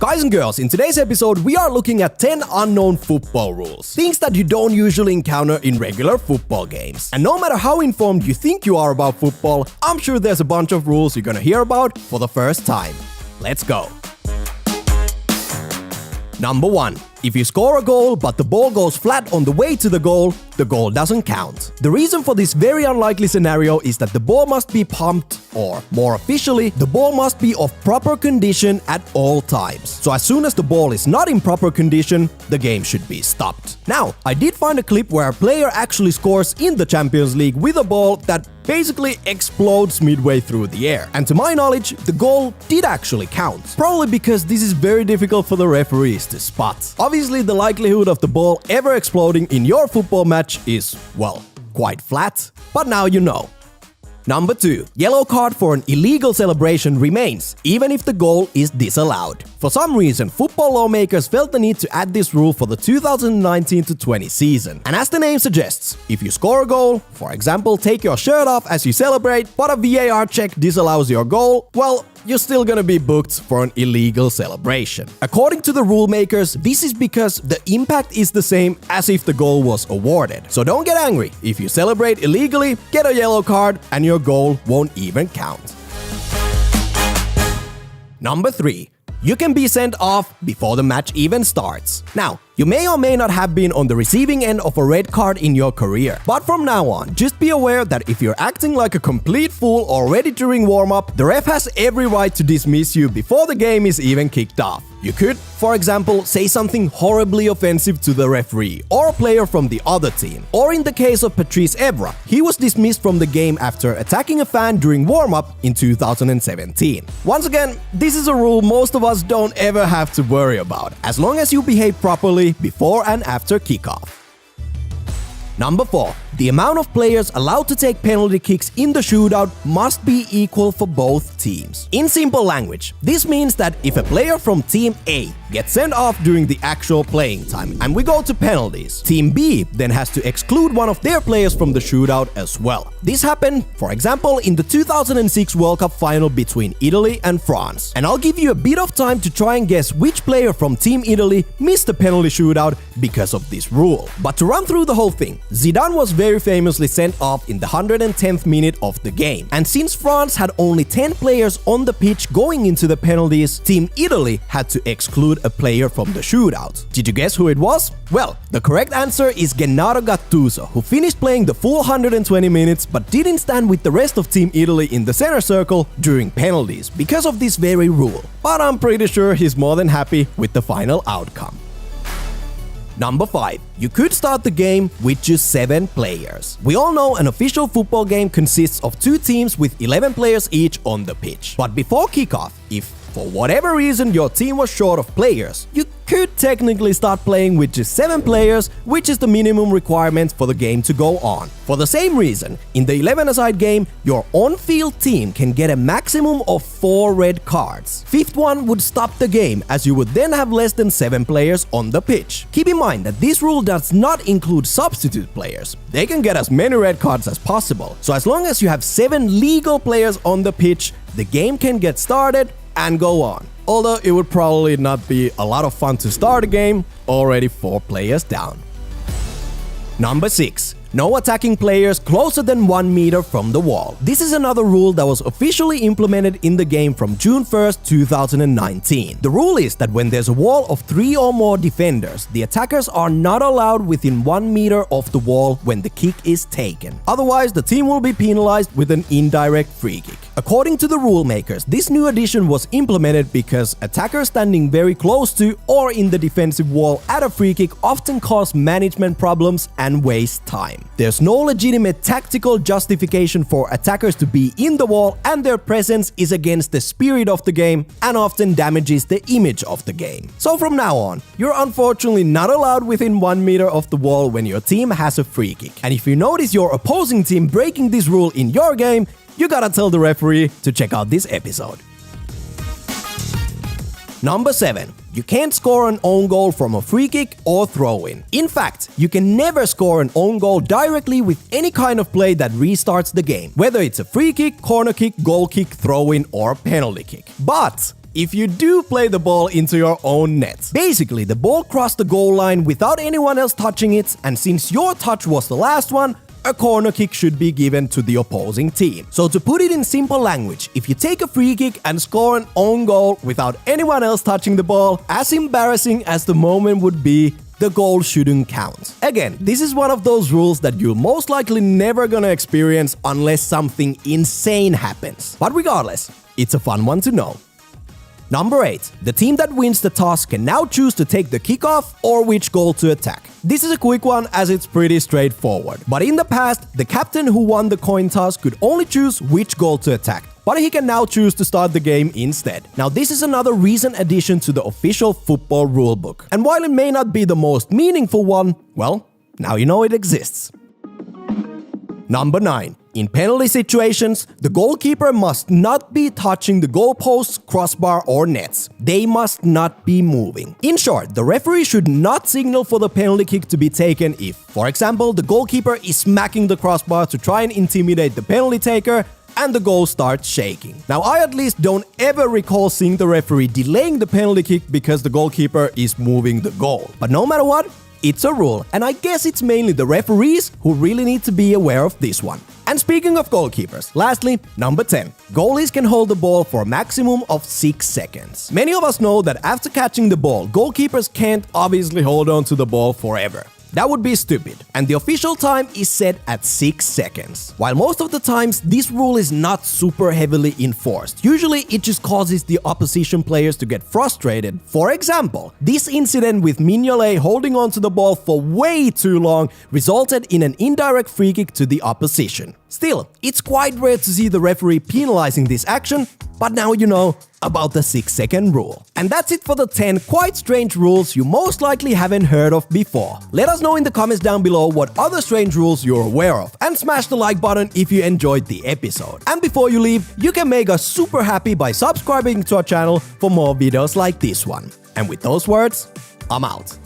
Guys and girls, in today's episode, we are looking at 10 unknown football rules. Things that you don't usually encounter in regular football games. And no matter how informed you think you are about football, I'm sure there's a bunch of rules you're gonna hear about for the first time. Let's go. Number 1. If you score a goal but the ball goes flat on the way to the goal doesn't count. The reason for this very unlikely scenario is that the ball must be pumped, or more officially, the ball must be of proper condition at all times. So as soon as the ball is not in proper condition, the game should be stopped. Now, I did find a clip where a player actually scores in the Champions League with a ball that basically explodes midway through the air. And to my knowledge, the goal did actually count. Probably because this is very difficult for the referees to spot. Obviously, the likelihood of the ball ever exploding in your football match is, well, quite flat. But now you know. Number 2. Yellow card for an illegal celebration remains, even if the goal is disallowed. For some reason, football lawmakers felt the need to add this rule for the 2019-20 season. And as the name suggests, if you score a goal, for example, take your shirt off as you celebrate, but a VAR check disallows your goal, well, you're still gonna be booked for an illegal celebration. According to the rule makers, this is because the impact is the same as if the goal was awarded. So don't get angry. If you celebrate illegally, get a yellow card and your goal won't even count. Number 3. You can be sent off before the match even starts. Now, you may or may not have been on the receiving end of a red card in your career. But from now on, just be aware that if you're acting like a complete fool already during warm-up, the ref has every right to dismiss you before the game is even kicked off. You could, for example, say something horribly offensive to the referee or a player from the other team. Or in the case of Patrice Evra, he was dismissed from the game after attacking a fan during warm-up in 2017. Once again, this is a rule most of us don't ever have to worry about, as long as you behave properly before and after kickoff. Number 4. The amount of players allowed to take penalty kicks in the shootout must be equal for both teams. In simple language, this means that if a player from Team A gets sent off during the actual playing time and we go to penalties, Team B then has to exclude one of their players from the shootout as well. This happened, for example, in the 2006 World Cup final between Italy and France. And I'll give you a bit of time to try and guess which player from Team Italy missed the penalty shootout because of this rule. But to run through the whole thing, Zidane was very famously sent off in the 110th minute of the game. And since France had only 10 players on the pitch going into the penalties, Team Italy had to exclude a player from the shootout. Did you guess who it was? Well, the correct answer is Gennaro Gattuso, who finished playing the full 120 minutes but didn't stand with the rest of Team Italy in the center circle during penalties because of this very rule. But I'm pretty sure he's more than happy with the final outcome. Number 5. You could start the game with just 7 players. We all know an official football game consists of 2 teams with 11 players each on the pitch. But before kickoff, if for whatever reason your team was short of players, you could technically start playing with just 7 players, which is the minimum requirement for the game to go on. For the same reason, in the 11-a-side game, your on-field team can get a maximum of 4 red cards. 5th one would stop the game, as you would then have less than 7 players on the pitch. Keep in mind that this rule does not include substitute players. They can get as many red cards as possible. So as long as you have 7 legal players on the pitch, the game can get started and go on. Although it would probably not be a lot of fun to start a game already 4 players down. Number 6. No attacking players closer than 1 meter from the wall. This is another rule that was officially implemented in the game from June 1st, 2019. The rule is that when there's a wall of 3 or more defenders, the attackers are not allowed within 1 meter of the wall when the kick is taken. Otherwise, the team will be penalized with an indirect free kick. According to the rule makers, this new addition was implemented because attackers standing very close to or in the defensive wall at a free kick often cause management problems and waste time. There's no legitimate tactical justification for attackers to be in the wall, and their presence is against the spirit of the game and often damages the image of the game. So from now on, you're unfortunately not allowed within 1 meter of the wall when your team has a free kick. And if you notice your opposing team breaking this rule in your game, you gotta tell the referee to check out this episode. Number 7. You can't score an own goal from a free kick or throw-in. In fact, you can never score an own goal directly with any kind of play that restarts the game, whether it's a free kick, corner kick, goal kick, throw-in, or penalty kick. But if you do play the ball into your own net. Basically, the ball crossed the goal line without anyone else touching it, and since your touch was the last one, a corner kick should be given to the opposing team. So to put it in simple language, if you take a free kick and score an own goal without anyone else touching the ball, as embarrassing as the moment would be, the goal shouldn't count. Again, this is one of those rules that you're most likely never gonna experience unless something insane happens. But regardless, it's a fun one to know. Number 8. The team that wins the toss can now choose to take the kickoff or which goal to attack. This is a quick one as it's pretty straightforward. But in the past, the captain who won the coin toss could only choose which goal to attack, but he can now choose to start the game instead. Now this is another recent addition to the official football rulebook. And while it may not be the most meaningful one, well, now you know it exists. Number 9. In penalty situations, the goalkeeper must not be touching the goalposts, crossbar or nets. They must not be moving. In short, the referee should not signal for the penalty kick to be taken if, for example, the goalkeeper is smacking the crossbar to try and intimidate the penalty taker and the goal starts shaking. Now, I at least don't ever recall seeing the referee delaying the penalty kick because the goalkeeper is moving the goal. But no matter what, it's a rule, and I guess it's mainly the referees who really need to be aware of this one. And speaking of goalkeepers, lastly, number 10. Goalies can hold the ball for a maximum of 6 seconds. Many of us know that after catching the ball, goalkeepers can't obviously hold on to the ball forever. That would be stupid, and the official time is set at 6 seconds. While most of the times this rule is not super heavily enforced, usually it just causes the opposition players to get frustrated. For example, this incident with Mignolet holding on to the ball for way too long resulted in an indirect free kick to the opposition. Still, it's quite rare to see the referee penalizing this action, but now you know about the 6-second rule. And that's it for the 10 quite strange rules you most likely haven't heard of before. Let us know in the comments down below what other strange rules you're aware of, and smash the like button if you enjoyed the episode. And before you leave, you can make us super happy by subscribing to our channel for more videos like this one. And with those words, I'm out.